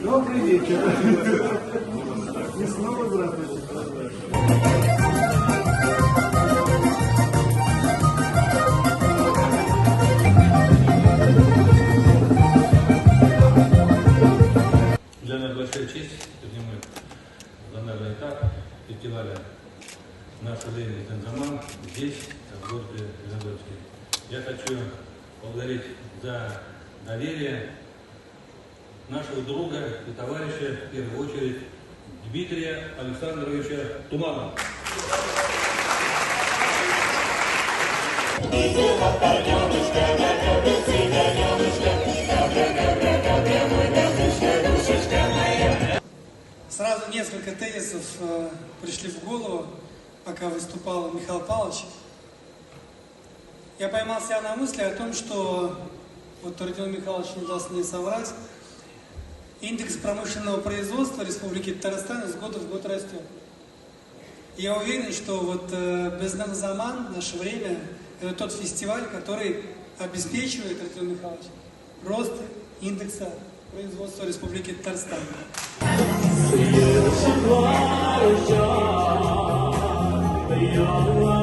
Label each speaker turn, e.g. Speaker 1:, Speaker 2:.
Speaker 1: Добрый вечер. И снова здравствуйте.
Speaker 2: Для нас большая честь поднимать зональный этап фестиваля «Наша Лейна Занзаман» здесь, в городе Зеленодольске. Я хочу поблагодарить за доверие нашего друга и товарища, в первую очередь, Дмитрия Александровича Туманова.
Speaker 3: Сразу несколько тезисов пришли в голову, пока выступал Михаил Павлович. Я поймал себя на мысли о том, что, вот Родион Михайлович не даст мне соврать, индекс промышленного производства Республики Татарстан из года в год растет. Я уверен, что вот Занзаман, наше время, это тот фестиваль, который обеспечивает, Родион Михайлович, рост индекса производства Республики Татарстан.
Speaker 4: Your